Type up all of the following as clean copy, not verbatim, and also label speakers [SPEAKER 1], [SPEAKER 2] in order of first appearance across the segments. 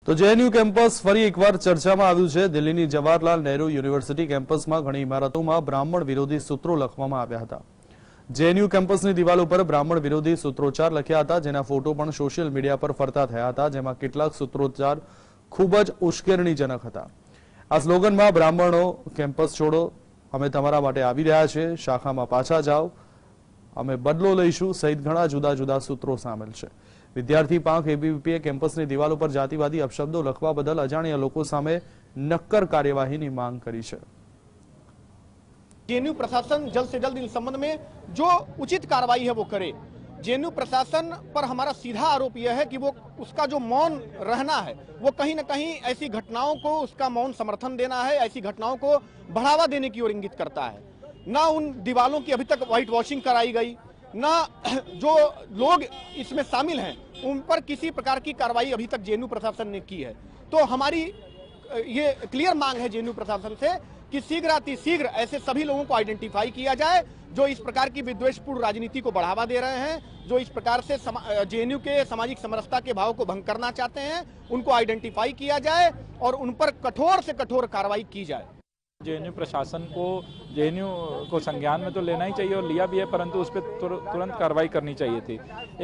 [SPEAKER 1] તો JNU campus ફરી એકવાર ચર્ચામાં આવ્યું છે। દિલ્હીની જવાહરલાલ નહેરુ યુનિવર્સિટી કેમ્પસમાં ઘણી ઇમારતોમાં બ્રાહ્મણ વિરોધી સૂત્રો લખવામાં આવ્યા હતા। જેએનયુ કેમ્પસની દિવાલ ઉપર બ્રાહ્મણ વિરોધી સૂત્રોચ્ચાર લખ્યા હતા, જેના ફોટો પણ સોશિયલ મીડિયા પર ફરતા થયા હતા, જેમાં કેટલાક સૂત્રોચ્ચાર ખૂબ જ ઉશ્કેરણીજનક હતા। આ સ્લોગનમાં બ્રાહ્મણો કેમ્પસ છોડો, અમે તમારા માટે આવી રહ્યા છીએ, શાખામાં પાછા જાઓ, અમે બદલો લઈશું સહિત ઘણા જુદા જુદા સૂત્રો સામેલ છે। विद्यार्थी પાંખ એબીવીપીએ કેમ્પસની દિવાલ ઉપર જાતિવાદી અપશબ્દો લખવા બદલ અજાણ્યા લોકો સામે નક્કર કાર્યવાહીની માંગ કરી છે।
[SPEAKER 2] जेएनयू प्रशासन जल्द से जल्द इन संबंध में जो उचित कार्रवाई है वो करे। जेएनयू प्रशासन पर हमारा सीधा आरोप यह है कि वो उसका जो मौन रहना है वो कहीं न कहीं ऐसी घटनाओं को उसका मौन समर्थन देना है, ऐसी घटनाओं को बढ़ावा देने की ओर इंगित करता है। ना उन दीवालों की अभी तक व्हाइट वॉशिंग कराई गई, ना जो लोग इसमें शामिल हैं उन पर किसी प्रकार की कार्रवाई अभी तक जेएनयू प्रशासन ने की है। तो हमारी ये क्लियर मांग है जेएनयू प्रशासन से कि शीघ्र ऐसे सभी लोगों को आइडेंटिफाई किया जाए जो इस प्रकार की विद्वेषपूर्ण राजनीति को बढ़ावा दे रहे हैं, जो इस प्रकार से जेएनयू के सामाजिक समरसता के भाव को भंग करना चाहते हैं, उनको आइडेंटिफाई किया जाए और उन पर कठोर से कठोर कार्रवाई की जाए।
[SPEAKER 3] जेएनयू प्रशासन को जेएनयू को संज्ञान में तो लेना ही चाहिए और लिया भी है, परंतु उस पर तुरंत कार्रवाई करनी चाहिए थी।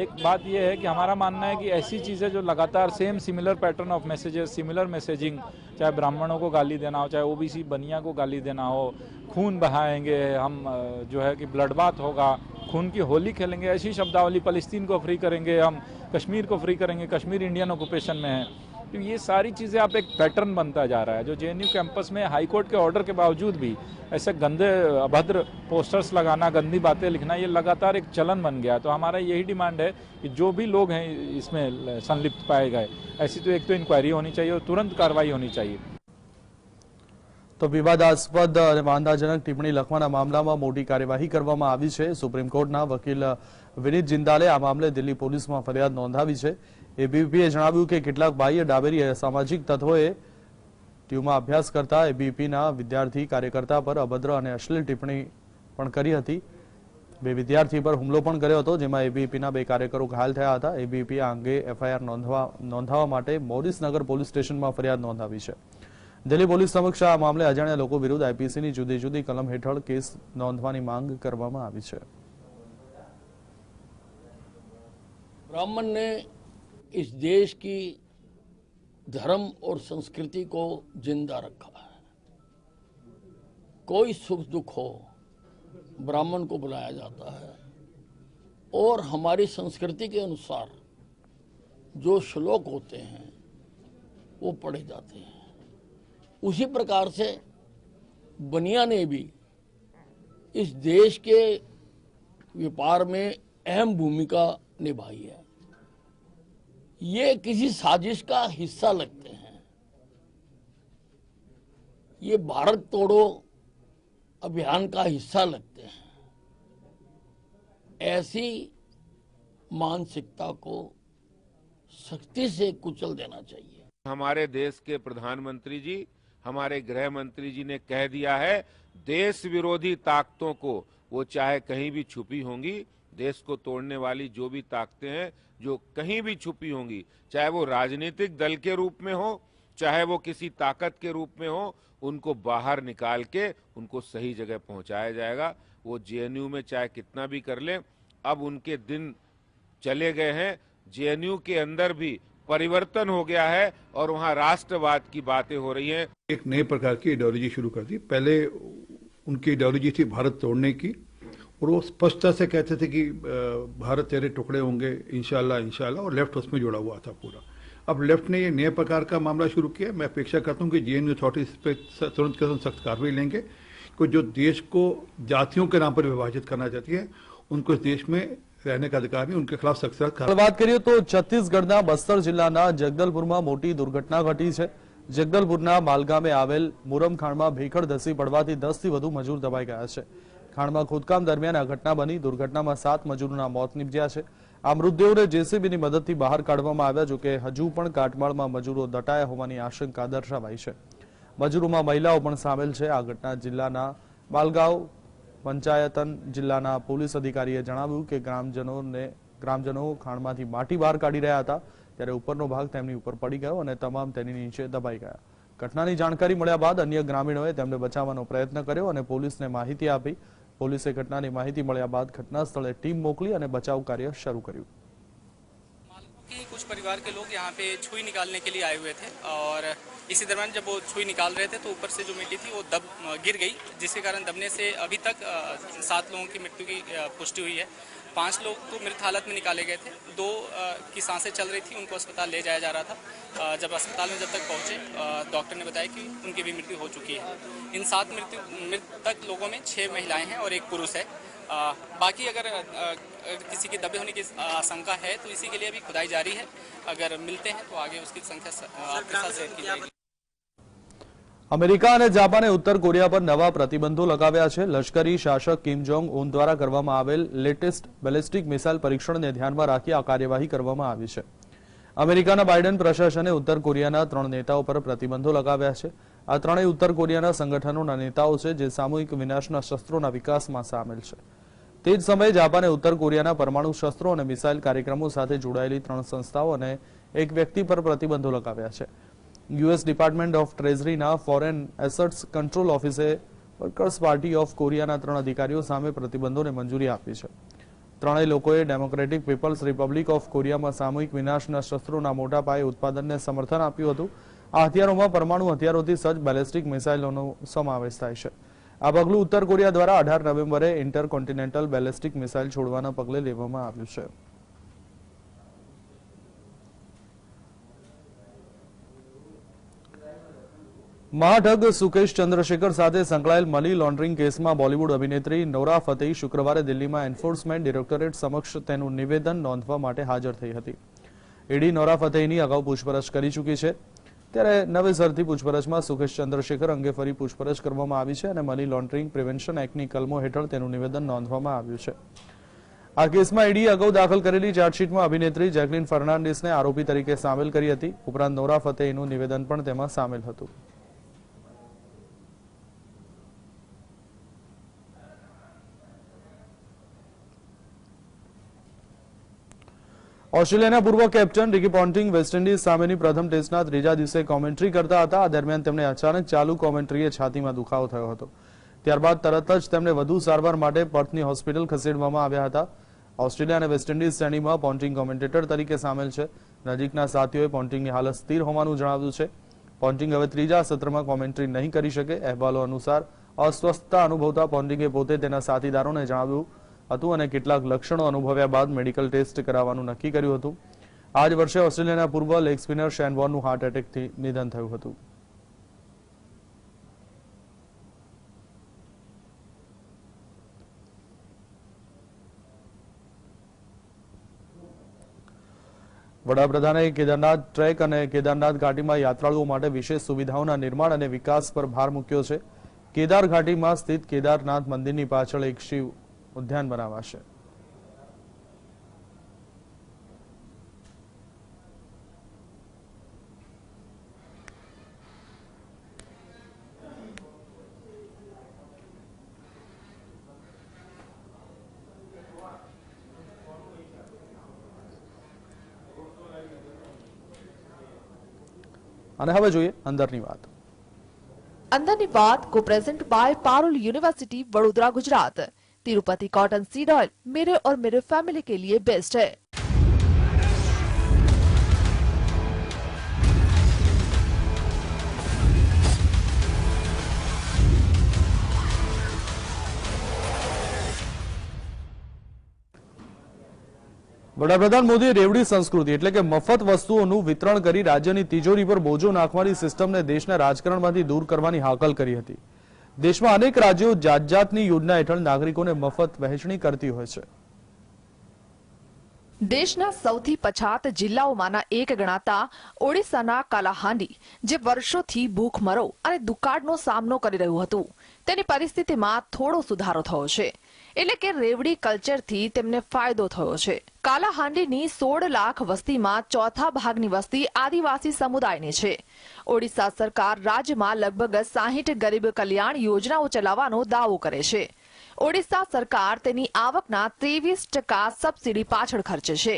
[SPEAKER 3] एक बात यह है कि हमारा मानना है कि ऐसी चीज़ें जो लगातार similar pattern of messages, similar messaging, चाहे ब्राह्मणों को गाली देना हो, चाहे ओबीसी बनिया को गाली देना हो, खून बहाएंगे हम, जो है कि ब्लड बाथ होगा, खून की होली खेलेंगे, ऐसी शब्दावली, फलस्तीन को फ्री करेंगे हम, कश्मीर को फ्री करेंगे, कश्मीर इंडियन ऑक्यूपेशन में है, तो ये सारी चीज़ें आप एक पैटर्न बनता जा रहा है। जो जेएनयू कैंपस में हाईकोर्ट के ऑर्डर के बावजूद भी ऐसे गंदे अभद्र पोस्टर्स लगाना, गंदी बातें लिखना, ये लगातार एक चलन बन गया। तो हमारा यही डिमांड है कि जो भी लोग हैं इसमें संलिप्त पाए गए, ऐसी तो एक तो इंक्वायरी होनी चाहिए और तुरंत कार्रवाई होनी चाहिए।
[SPEAKER 1] तो विवादास्पद અને વાંધાજનક ટિપ્પણી લખવાના મામલામાં મોટી કાર્યવાહી કરવામાં આવી છે। સુપ્રીમ કોર્ટના વકીલ વિનીત જિંદાલે આ મામલે દિલ્હી પોલીસમાં ફરિયાદ નોંધાવી છે। એબીવીપીએ જણાવ્યું કે કેટલાક બાહ્ય ડાબેરી અસામાજિક તત્વોએ ટ્યુમાં અભ્યાસ કરતા એબીવીપીના વિદ્યાર્થી કાર્યકર્તા પર અભદ્ર અને અશ્લીલ ટિપ્પણી પણ કરી હતી। બે વિદ્યાર્થી પર હુમલો પણ કર્યો હતો, જેમાં એબીવીપીના બે કાર્યકરો ઘાયલ થયા હતા। એબીવીપી આ અંગે એફઆઈઆર નોંધાવવા માટે મોરિસ નગર પોલીસ સ્ટેશનમાં ફરિયાદ નોંધાવી છે। दिल्ली पुलिस समक्ष आ मामले अजाण्या लोको विरुद्ध आईपीसी जुदी जुदी कलम हेठळ केस नोंधवानी मांग करवामां आवी छे।
[SPEAKER 4] ब्राह्मण ने इस देश की धर्म और संस्कृति को जिंदा रखा है। कोई सुख दुख हो ब्राह्मण को बुलाया जाता है और हमारी संस्कृति के अनुसार जो श्लोक होते हैं वो पढ़े जाते हैं। उसी प्रकार से बनिया ने भी इस देश के व्यापार में अहम भूमिका निभाई है। ये किसी साजिश का हिस्सा लगते हैं। ये भारत तोड़ो अभियान का हिस्सा लगते हैं। ऐसी मानसिकता को सख्ती से कुचल देना चाहिए।
[SPEAKER 5] हमारे देश के प्रधानमंत्री जी, हमारे गृह मंत्री जी ने कह दिया है, देश विरोधी ताकतों को, वो चाहे कहीं भी छुपी होंगी, देश को तोड़ने वाली जो भी ताकतें हैं जो कहीं भी छुपी होंगी, चाहे वो राजनीतिक दल के रूप में हो, चाहे वो किसी ताकत के रूप में हो, उनको बाहर निकाल के उनको सही जगह पहुंचाया जाएगा। वो जेएनयू में चाहे कितना भी कर ले, अब उनके दिन चले गए हैं। जेएनयू के अंदर भी परिवर्तन हो गया है और वहां राष्ट्रवाद की बातें हो रही हैं।
[SPEAKER 6] एक नए प्रकार की आइडियोलॉजी शुरू कर दी। पहले उनकी आइडियोलॉजी थी भारत तोड़ने की, और वो स्पष्टता से कहते थे कि भारत तेरे टुकड़े होंगे इंशाल्लाह इंशाल्लाह, और लेफ्ट उसमें जुड़ा हुआ था पूरा। अब लेफ्ट ने ये नए प्रकार का मामला शुरू किया। मैं अपेक्षा करता हूँ कि जेएनयू अथॉरिटी इस पर तुरंत सख्त कार्रवाई लेंगे, कि जो देश को जातियों के नाम पर विभाजित करना चाहती है उनको इस देश में रहने का अधिकार नहीं, उनके खिलाफ सख्त।
[SPEAKER 1] बात करिए तो छत्तीसगढ़ना बस्तर जिल्लाना जगदलपुर में मोटी दुर्घटना घटी है। जगदलपुरना मालगामे आवेल मुरम खाण में भीखड़ धसी पड़वाथी 10 થી વધુ मजूर दबाई गया है। खाण में खोदकाम दरमियान आ घटना बनी। दुर्घटना में 7 मजूरों मौत निपज्या है। आ मृतदेहोने जेसीबीनी मददथी बहार काढवामां आव्या, जो कि हजू पण काटमाळमां मजूरो दटाया होवानी आशंका दर्शावाई है। मजूरों में महिलाओं पण सामेल है। आ घटना जिल्लाना बालगांव पंचायतन जिल्लाना पोलीस अधिकारीए जणाव्युं के ग्रामजनों खाणमांथी माटी बहार काढी रह्या हता, ત્યારે ઉપરનો ભાગ તેમની ઉપર પડી ગયો અને તમામ તેની નીચે દબાઈ ગયા. ઘટનાની જાણકારી મળ્યા બાદ અન્ય ગ્રામીણોએ તેમને બચાવવાનો પ્રયત્ન કર્યો અને પોલીસને માહિતી આપી. પોલીસે ઘટનાની માહિતી મળ્યા બાદ ઘટના સ્થળે ટીમ મોકલી અને बचाव कार्य शुरू કર્યું.
[SPEAKER 7] कुछ परिवार के लोग यहाँ पे छुई निकालने के लिए आए हुए थे और इसी दौरान जब वो छुई निकाल रहे थे तो ऊपर से जो मिट्टी थी वो गिर गई, जिसके कारण दबने से अभी तक 7 लोगों की मृत्यु की पुष्टि हुई है. 5 लोग तो मृत हालत में निकाले गए थे. 2 की सांसें चल रही थी, उनको अस्पताल ले जाया जा रहा था. जब अस्पताल में जब तक पहुंचे डॉक्टर ने बताया कि उनकी भी मृत्यु हो चुकी है. इन 7 मृतक लोगों में 6 महिलाएं हैं और 1 पुरुष है. बाकी अगर किसी की दबे होने की आशंका है तो इसी के लिए अभी खुदाई जारी है. अगर मिलते हैं तो आगे उसकी संख्या आपके साथ शेयर की जाएगी.
[SPEAKER 1] અમેરિકા અને જાપાને ઉત્તર કોરિયા પર નવા પ્રતિબંધો લગાવ્યા છે. લશ્કરી શાસક કિમ જોંગ ઉન દ્વારા કરવામાં આવેલ લેટેસ્ટ બેલિસ્ટિક મિસાઇલ પરીક્ષણને ધ્યાનમાં રાખી આ કાર્યવાહી કરવામાં આવી છે. અમેરિકાના બાઇડન પ્રશાસને ઉત્તર કોરિયાના 3 નેતાઓ પર પ્રતિબંધો લગાવ્યા છે. આ ત્રણેય ઉત્તર કોરિયાના સંગઠનોના નેતાઓ છે જે સામૂહિક વિનાશના શસ્ત્રોના વિકાસમાં સામેલ છે. તે જ સમયે જાપાને ઉત્તર કોરિયાના પરમાણુ શસ્ત્રો અને મિસાઇલ કાર્યક્રમો સાથે જોડાયેલી 3 સંસ્થાઓ અને એક વ્યક્તિ પર પ્રતિબંધો લગાવ્યા છે. યુએસ ડિપાર્ટમેન્ટ ઓફ ટ્રેઝરીના ફોરેન એસેટ્સ કંટ્રોલ ઓફિસે વર્કર્સ પાર્ટી ઓફ કોરિયાના 3 અધિકારીઓ સામે પ્રતિબંધોને મંજૂરી આપી છે. ત્રણેય લોકોએ ડેમોક્રેટિક પીપલ્સ રિપબ્લિક ઓફ કોરિયામાં સામૂહિક વિનાશના શસ્ત્રોના મોટા પાયે ઉત્પાદનને સમર્થન આપ્યું હતું. આ હથિયારોમાં પરમાણુ હથિયારોથી સજ્જ બેલિસ્ટિક મિસાઇલોનો સમાવેશ થાય છે. આ પગલું ઉત્તર કોરિયા દ્વારા 18 નવેમ્બરે ઇન્ટરકોન્ટિનેન્ટલ બેલિસ્ટિક મિસાઇલ છોડવાના પગલે લેવામાં આવ્યું છે. महाठग सुकेश चंद्रशेखर साथे संकळाયેલ मनी लॉन्ड्रिंग केसમાં બોલિવૂડ અભિનેત્રી નોરા ફતેહી શુક્રવારે દિલ્હીમાં એન્ફોર્સમેન્ટ ડિરેક્ટોરેટ સમક્ષ તેનું નિવેદન નોંધવા માટે હાજર થઈ હતી. ઈડી નોરા ફતેહીની અગાઉ પૂછપરછ કરી ચૂકી છે. ત્યારે નવેસરથી પૂછપરછમાં સુકેશ ચંદ્રશેખર અંગે ફરી પૂછપરછ કરવામાં આવી છે અને મની લોન્ડરિંગ પ્રિવેન્શન એક્ટની કલમો હેઠળ તેનું નિવેદન નોંધવામાં આવ્યું છે. આ કેસમાં ઈડીએ અગાઉ દાખલ કરેલી ચાર્જશીટમાં અભિનેત્રી જેકલિન ફર્નાન્ડિસને આરોપી તરીકે સામેલ કરી હતી. ઉપરાંત નોરા ફતેહીનું નિવેદન પણ તેમાં સામેલ હતું. ઓસ્ટ્રેલિયાના પૂર્વ captain Ricky pounding West Indies સામેની પ્રથમ ટેસ્ટના 3જા દિવસે કોમેન્ટ્રી કરતા હતા. આ દરમિયાન તેમને અચાનક ચાલુ કોમેન્ટ્રીએ છાતીમાં દુખાવો થયો હતો. ત્યારબાદ તરત જ તેમને વધુ સારવાર માટે પર્થની હોસ્પિટલ ખસેડવામાં આવ્યા હતા. ઓસ્ટ્રેલિયા અને વેસ્ટ ઇન્ડિઝ શ્રેણીમાં પોન્ટિંગ કોમેન્ટેટર તરીકે સામેલ છે. નજીકના સાથીઓએ પોન્ટિંગની હાલત સ્થિર હોવાનું જણાવ્યું છે. પોન્ટિંગ હવે 3જા સત્રમાં કોમેન્ટ્રી નહીં કરી શકે. અહેવાલો અનુસાર અસ્વસ્થતા અનુભવતા પોન્ટિંગે પોતે તેના સાથીદારોને જણાવ્યું હતું અને કેટલાક લક્ષણો અનુભવ્યા બાદ મેડિકલ ટેસ્ટ કરાવવાનું નક્કી કર્યું હતું. આ જ વર્ષે ઓસ્ટ્રેલિયાના પૂર્વ લેગ સ્પિનર શેન વોર્નનું હાર્ટ એટેકથી નિધન થયું હતું. વડાપ્રધાને કેદારનાથ ટ્રેક અને કેદારનાથ ઘાટીમાં યાત્રાળુઓ માટે વિશેષ સુવિધાઓના નિર્માણ અને વિકાસ પર ભાર મૂક્યો છે. કેદાર ઘાટીમાં સ્થિત કેદારનાથ મંદિરની પાછળ એક શિવ ઉદ્યાન બનાવાશે. અને હવે જોઈએ અંદરની વાત.
[SPEAKER 8] अंदर बात को present by Parul university Vadodara Gujarat. Tirupati cotton seed oil मेरे और मेरे फैमिली के लिए बेस्ट है।
[SPEAKER 1] વડાપ્રધાન મોદીએ રેવડી સંસ્કૃતિ એટલે કે મફત વસ્તુઓનું વિતરણ કરી રાજ્યની તિજોરી પર બોજો નાખવાની સિસ્ટમને દેશના રાજકારણમાંથી દૂર કરવાની હાકલ કરી હતી. દેશમાં અનેક રાજ્યો જાત-જાતની યોજના હેઠળ નાગરિકોને મફત વહેંચણી કરતી હોય છે.
[SPEAKER 8] દેશના સૌથી પછાત જિલ્લાઓમાંના એક ગણાતા ઓડિશાના કાલાહાંડી જે વર્ષોથી ભૂખમરો અને દુકાળનો સામનો કરી રહ્યું હતું તેની પરિસ્થિતિમાં થોડો સુધારો થયો છે. એટલે કે રેવડી કલ્ચરથી તેમને ફાયદો થયો છે. કાલાહાંડીની 16 લાખ વસ્તીમાં ચોથા ભાગની વસ્તી આદિવાસી સમુદાયની છે. ઓડિશા સરકાર રાજ્યમાં લગભગ 60 ગરીબ કલ્યાણ યોજનાઓ ચલાવવાનો દાવો કરે છે. ઓડિશા સરકાર તેની આવકના 23% સબસિડી પાછળ ખર્ચે છે.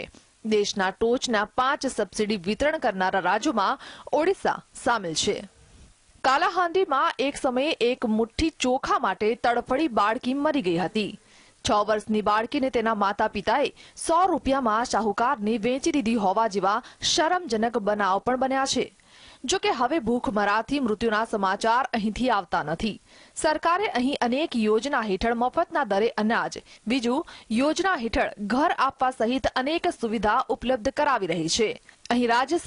[SPEAKER 8] દેશના ટોચના 5 સબસિડી વિતરણ કરનારા રાજ્યોમાં ઓડિશા સામેલ છે. કાલાહાંડીમાં એક સમયે એક મુઠ્ઠી ચોખા માટે તડફડી બાળકી મરી ગઈ હતી. 6 વર્ષની બાળકીને તેના માતા પિતાએ 100 રૂપિયામાં શાહુકારને વેચી દીધી હોવા જેવા શરમજનક બનાવ પણ બન્યા છે. જો કે હવે ભૂખમરાથી મૃત્યુના સમાચાર અહીંથી આવતા નથી. સરકારે અહીં અનેક યોજના હેઠળ મફતના દરે અનાજ, બીજું યોજના હેઠળ ઘર આપવા સહિત અનેક સુવિધા ઉપલબ્ધ કરાવી રહી છે. અહીં રાજ્ય